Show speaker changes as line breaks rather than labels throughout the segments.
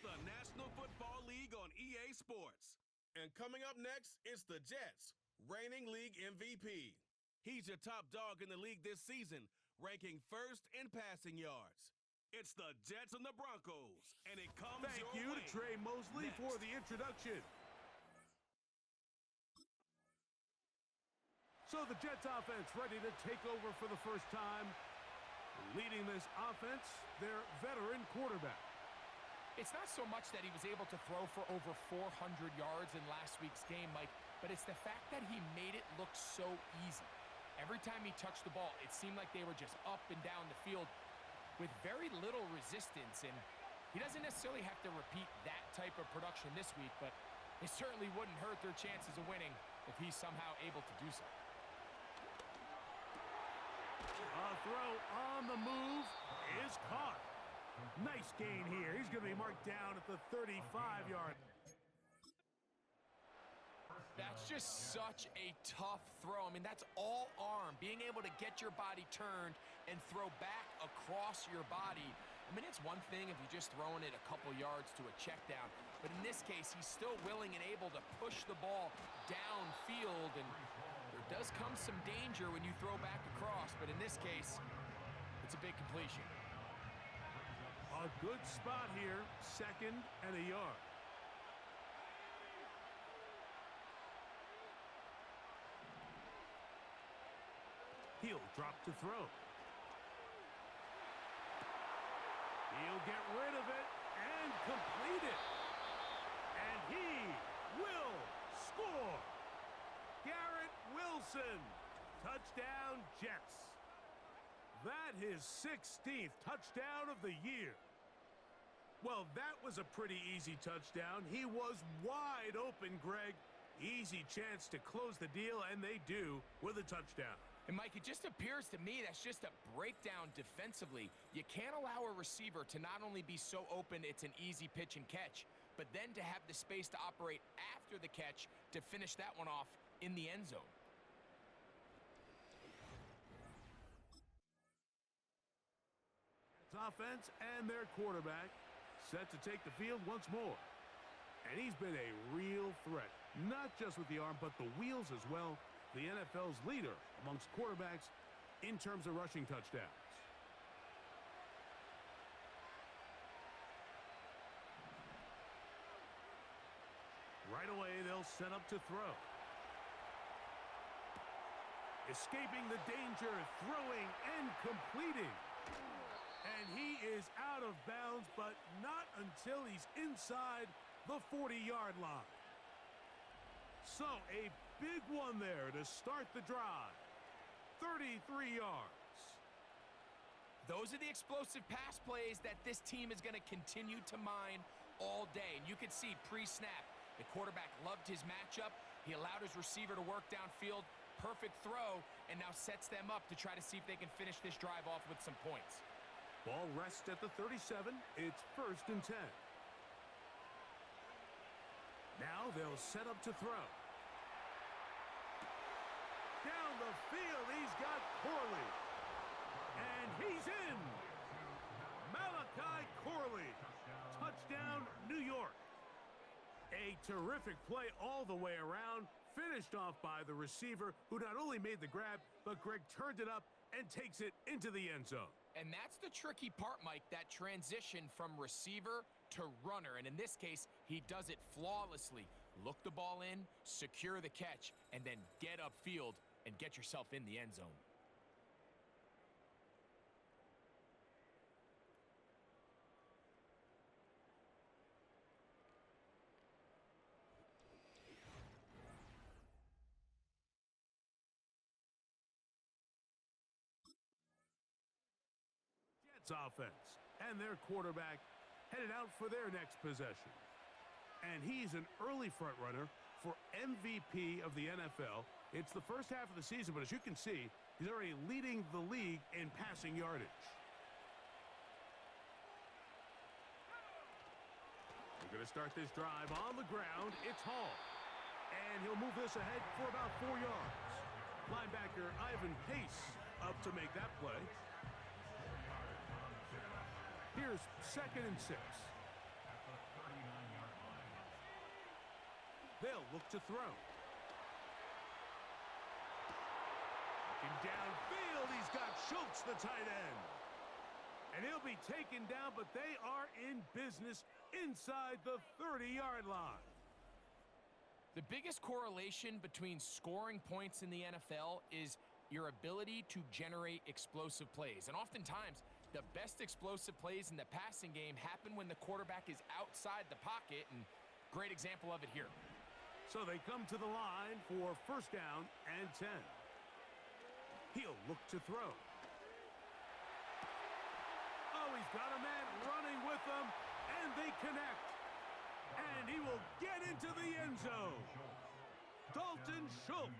the National Football League on EA Sports. And coming up next, it's the Jets, reigning league MVP. He's your top dog in the league this season, ranking first in passing yards. It's the Jets and the Broncos, and it comes
Thank you to Trey Mosley for the introduction. So the Jets offense ready to take over for the first time. Leading this offense, their veteran quarterback.
It's not so much that he was able to throw for over 400 yards in last week's game, Mike, but it's the fact that he made it look so easy. Every time he touched the ball, it seemed like they were just up and down the field with very little resistance, and he doesn't necessarily have to repeat that type of production this week, but it certainly wouldn't hurt their chances of winning if he's somehow able to do so.
A throw on the move is caught. Nice gain here. He's going to be marked down at the 35-yard.
That's just such a tough throw. I mean, that's all arm. Being able to get your body turned and throw back across your body. I mean, it's one thing if you're just throwing it a couple yards to a check down, but in this case, he's still willing and able to push the ball downfield, and there does come some danger when you throw back across, but in this case, it's a big completion.
A good spot here, 2nd and a yard. He'll drop to throw. He'll get rid of it and complete it. And he will score. Garrett Wilson. Touchdown, Jets. That his 16th touchdown of the year. Well, that was a pretty easy touchdown. He was wide open, Greg. Easy chance to close the deal, and they do with a touchdown.
And, Mike, it just appears to me that's just a breakdown defensively. You can't allow a receiver to not only be so open it's an easy pitch and catch, but then to have the space to operate after the catch to finish that one off in the end zone.
It's offense and their quarterback set to take the field once more. And he's been a real threat, not just with the arm, but the wheels as well. The NFL's leader amongst quarterbacks in terms of rushing touchdowns. Right away, they'll set up to throw. Escaping the danger, throwing and completing. And he is out of bounds, but not until he's inside the 40-yard line. So a big one there to start the drive. 33 yards.
Those are the explosive pass plays that this team is going to continue to mine all day. And you can see pre-snap, the quarterback loved his matchup. He allowed his receiver to work downfield. Perfect throw, and now sets them up to try to see if they can finish this drive off with some points.
Ball rests at the 37. It's 1st and 10. Now they'll set up to throw. Down the field, he's got Corley. And he's in. Malachi Corley. Touchdown, New York. A terrific play all the way around, finished off by the receiver, who not only made the grab, but Greg turned it up and takes it into the end zone.
And that's the tricky part, Mike, that transition from receiver to runner. And in this case, he does it flawlessly. Look the ball in, secure the catch, and then get upfield and get yourself in the end zone.
Jets offense and their quarterback headed out for their next possession. And he's an early front runner for MVP of the NFL. It's the first half of the season, but as you can see, he's already leading the league in passing yardage. We're going to start this drive on the ground. It's Hall. And he'll move this ahead for about 4 yards. Linebacker Ivan Pace up to make that play. Here's 2nd and 6. They'll look to throw. Looking downfield, he's got Schultz, the tight end. And he'll be taken down, but they are in business inside the 30-yard line.
The biggest correlation between scoring points in the NFL is your ability to generate explosive plays. And oftentimes, the best explosive plays in the passing game happen when the quarterback is outside the pocket, and great example of it here.
So they come to the line for first down and 10. He'll look to throw. Oh, he's got a man running with them, and they connect. And he will get into the end zone. Dalton Schultz,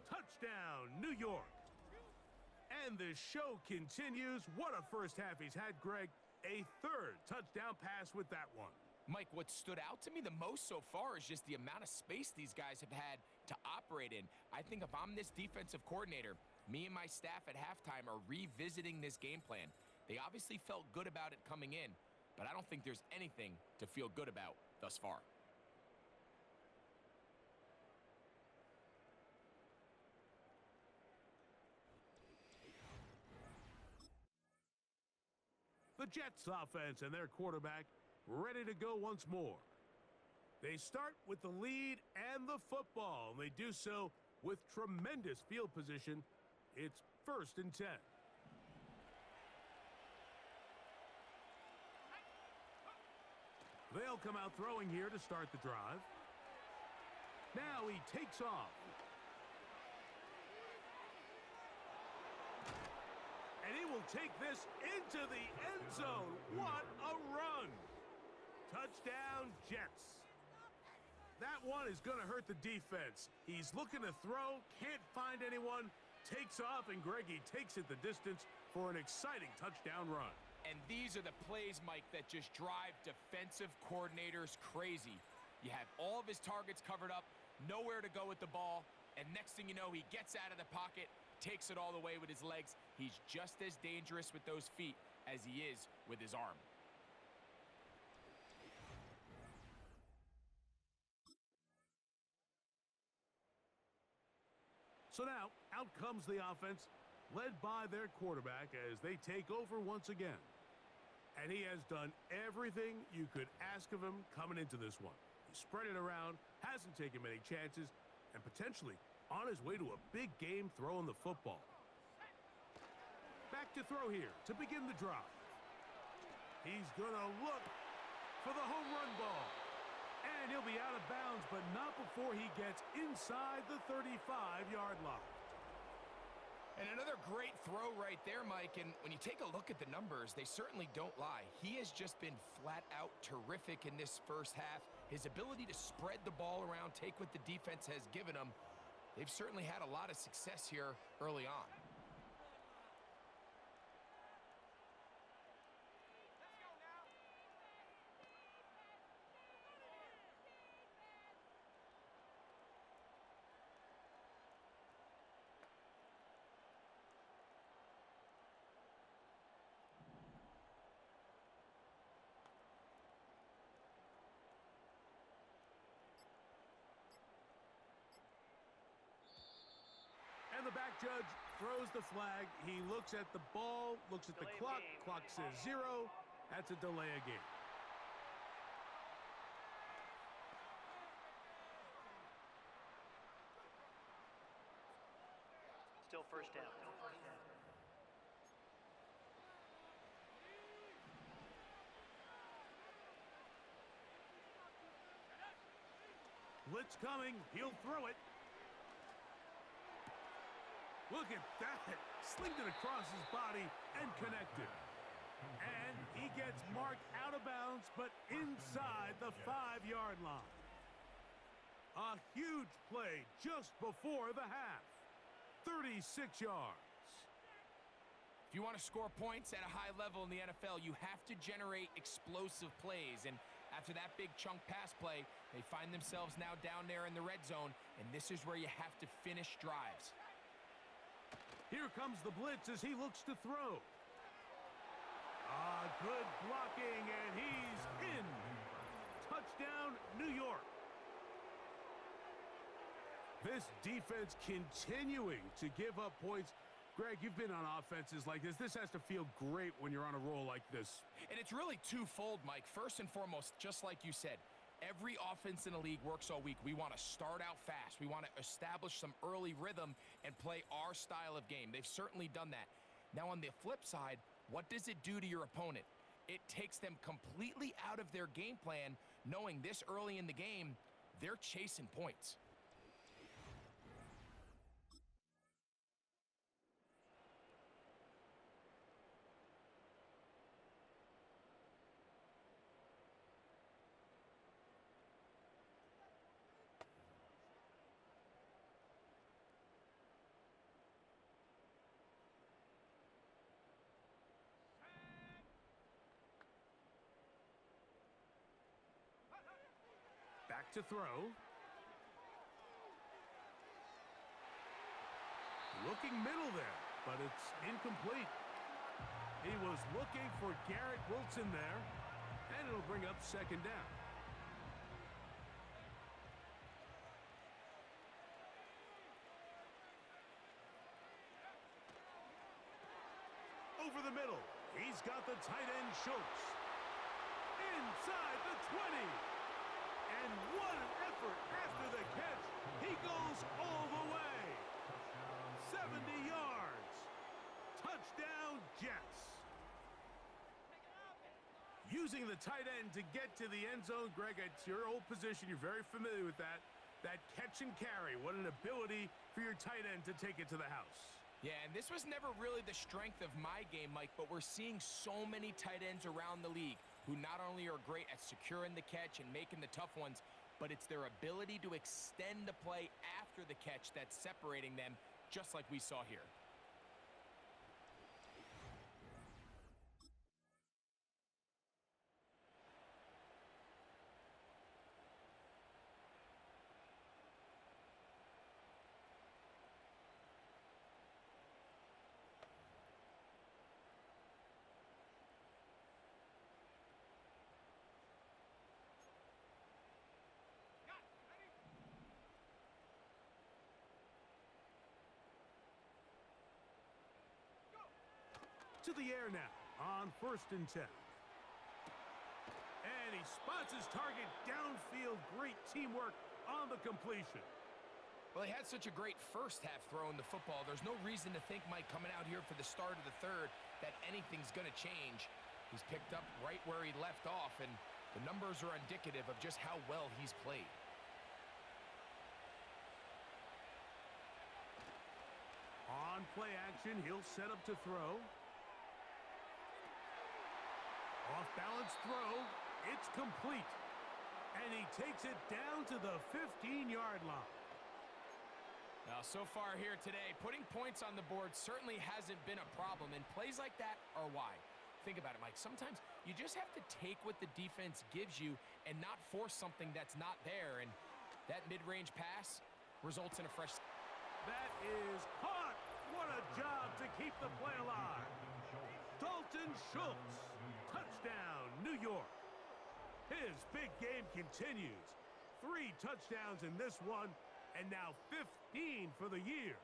touchdown, New York. And the show continues. What a first half he's had, Greg. A third touchdown pass with that one.
Mike, what stood out to me the most so far is just the amount of space these guys have had to operate in. I think if I'm this defensive coordinator, me and my staff at halftime are revisiting this game plan. They obviously felt good about it coming in, but I don't think there's anything to feel good about thus far.
The Jets offense and their quarterback ready to go once more. They start with the lead and the football, and they do so with tremendous field position. It's first and 10. They'll come out throwing here to start the drive. Now he takes off. And he will take this into the end zone. What a run! Touchdown, Jets. That one is going to hurt the defense. He's looking to throw, can't find anyone, takes off, and Greggy takes it the distance for an exciting touchdown run.
And these are the plays, Mike, that just drive defensive coordinators crazy. You have all of his targets covered up, nowhere to go with the ball, and next thing you know, he gets out of the pocket, takes it all the way with his legs. He's just as dangerous with those feet as he is with his arm.
So now, out comes the offense, led by their quarterback as they take over once again. And he has done everything you could ask of him coming into this one. He spread it around, hasn't taken many chances, and potentially on his way to a big game throwing the football. Back to throw here to begin the drive. He's going to look for the home run ball. And he'll be out of bounds, but not before he gets inside the 35-yard line.
And another great throw right there, Mike. And when you take a look at the numbers, they certainly don't lie. He has just been flat out terrific in this first half. His ability to spread the ball around, take what the defense has given him, they've certainly had a lot of success here early on.
And the back judge throws the flag. He looks at the ball, looks at the clock. Clock says 0. That's a delay of game.
Still first down.
Blitz coming. He'll throw it. Look at that. Slinged it across his body and connected. And he gets marked out of bounds, but inside the 5-yard line. A huge play just before the half. 36 yards.
If you want to score points at a high level in the NFL, you have to generate explosive plays. And after that big chunk pass play, they find themselves now down there in the red zone, and this is where you have to finish drives.
Here comes the blitz as he looks to throw. Good blocking, and he's in. Touchdown, New York. This defense continuing to give up points. Greg, you've been on offenses like this. This has to feel great when you're on a roll like this.
And it's really twofold, Mike. First and foremost, just like you said, every offense in the league works all week. We want to start out fast. We want to establish some early rhythm and play our style of game. They've certainly done that. Now, on the flip side, what does it do to your opponent? It takes them completely out of their game plan, knowing this early in the game, they're chasing points.
Back to throw. Looking middle there, but it's incomplete. He was looking for Garrett Wilson there, and it'll bring up second down. Over the middle, he's got the tight end Schultz. Inside the 20. And what an effort after the catch. He goes all the way. 70 yards. Touchdown, Jets. Using the tight end to get to the end zone, Greg, it's your old position. You're very familiar with that. That catch and carry. What an ability for your tight end to take it to the house.
Yeah, and this was never really the strength of my game, Mike, but we're seeing so many tight ends around the league who not only are great at securing the catch and making the tough ones, but it's their ability to extend the play after the catch that's separating them, just like we saw here.
To the air now on 1st and 10. And he spots his target downfield. Great teamwork on the completion.
Well, he had such a great first half throwing the football. There's no reason to think, Mike, coming out here for the start of the third, that anything's going to change. He's picked up right where he left off, and the numbers are indicative of just how well he's played.
On play action, he'll set up to throw. Off-balance throw. It's complete. And he takes it down to the 15-yard line.
Now, so far here today, putting points on the board certainly hasn't been a problem, and plays like that are why. Think about it, Mike. Sometimes you just have to take what the defense gives you and not force something that's not there, and that mid-range pass results in a fresh...
That is caught. What a job to keep the play alive. Dalton Schultz. Touchdown, New York. His big game continues. 3 touchdowns in this one, and now 15 for the year.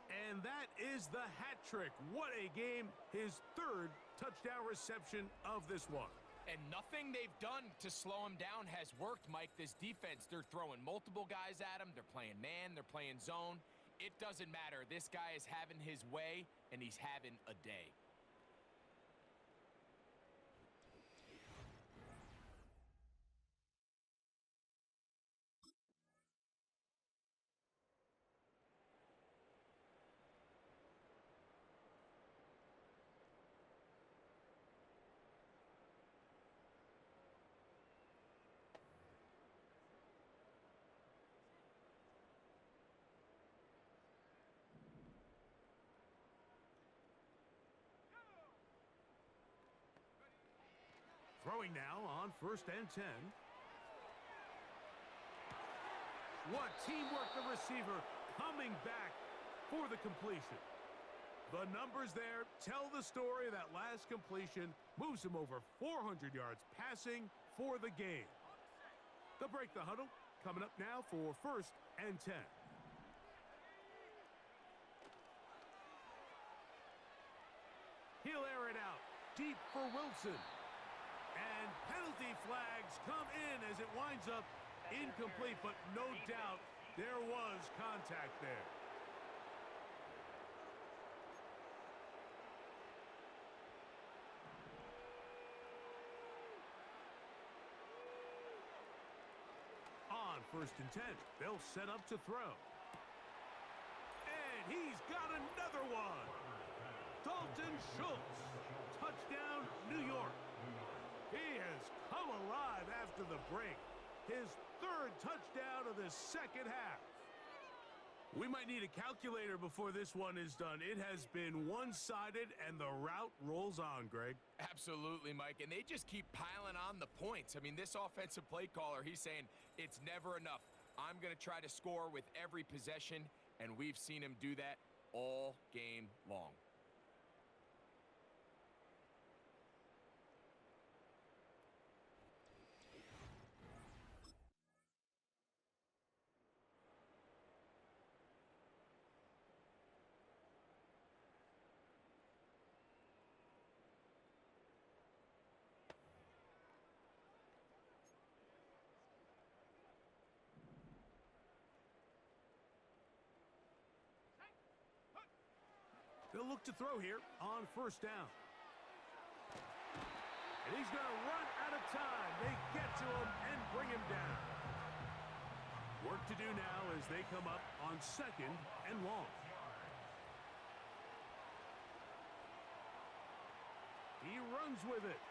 And that is the hat trick. What a game. His 3rd touchdown reception of this one.
And nothing they've done to slow him down has worked, Mike. This defense, they're throwing multiple guys at him. They're playing man, they're playing zone. It doesn't matter. This guy is having his way, and he's having a day.
Throwing now on 1st and 10. What teamwork, the receiver coming back for the completion. The numbers there tell the story. That last completion moves him over 400 yards passing for the game. They'll break the huddle coming up now for 1st and 10. He'll air it out deep for Wilson. And penalty flags come in as it winds up incomplete, but no doubt there was contact there. On 1st and 10, they'll set up to throw. And he's got another one. Dalton Schultz, touchdown, New York. He has come alive after the break. His 3rd touchdown of the second half. We might need a calculator before this one is done. It has been one-sided, and the route rolls on, Greg.
Absolutely, Mike, and they just keep piling on the points. I mean, this offensive play caller, he's saying it's never enough. I'm going to try to score with every possession, and we've seen him do that all game long.
They'll look to throw here on 1st down. And he's going to run out of time. They get to him and bring him down. Work to do now as they come up on 2nd and long. He runs with it.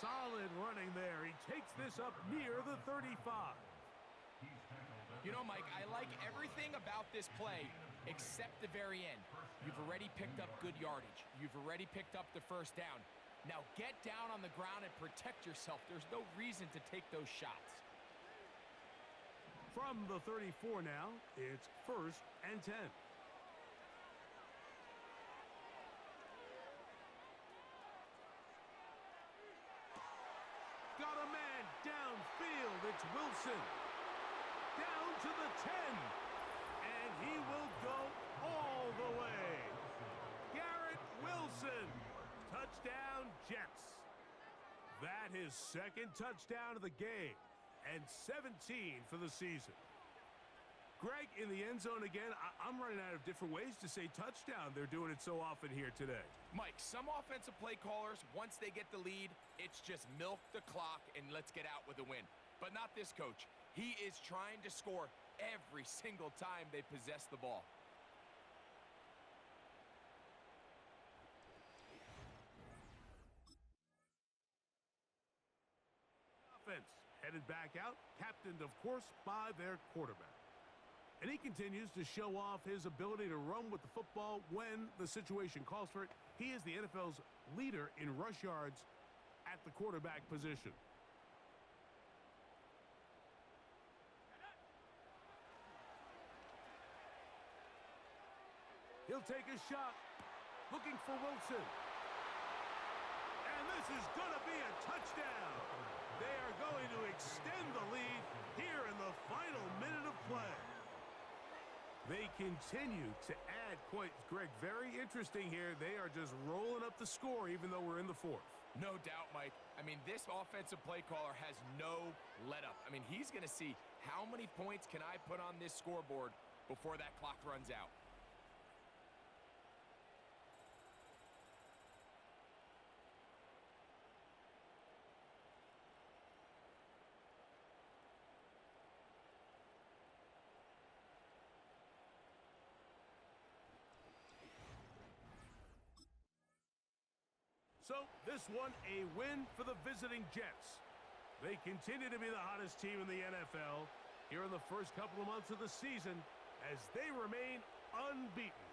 Solid running there. He takes this up near the 35.
You know, Mike, I like everything about this play except the very end. You've already picked up good yardage. You've already picked up the 1st down. Now get down on the ground and protect yourself. There's no reason to take those shots.
From the 34 now, it's 1st and 10. Got a man downfield. It's Wilson. Down to the 10. And he will go all the way. Garrett Wilson. Touchdown, Jets. That his 2nd touchdown of the game. And 17 for the season. Greg, in the end zone again, I'm running out of different ways to say touchdown. They're doing it so often here today.
Mike, some offensive play callers, once they get the lead, it's just milk the clock and let's get out with a win. But not this coach. He is trying to score every single time they possess the ball.
Offense headed back out, captained, of course, by their quarterback. And he continues to show off his ability to run with the football when the situation calls for it. He is the NFL's leader in rush yards at the quarterback position. He'll take a shot, looking for Wilson. And this is going to be a touchdown. They are going to extend the lead here in the final minute of play. They continue to add points. Greg, very interesting here. They are just rolling up the score even though we're in the 4th.
No doubt, Mike. I mean, this offensive play caller has no let-up. I mean, he's going to see how many points can I put on this scoreboard before that clock runs out.
So, this one a win for the visiting Jets. They continue to be the hottest team in the NFL here in the first couple of months of the season as they remain unbeaten.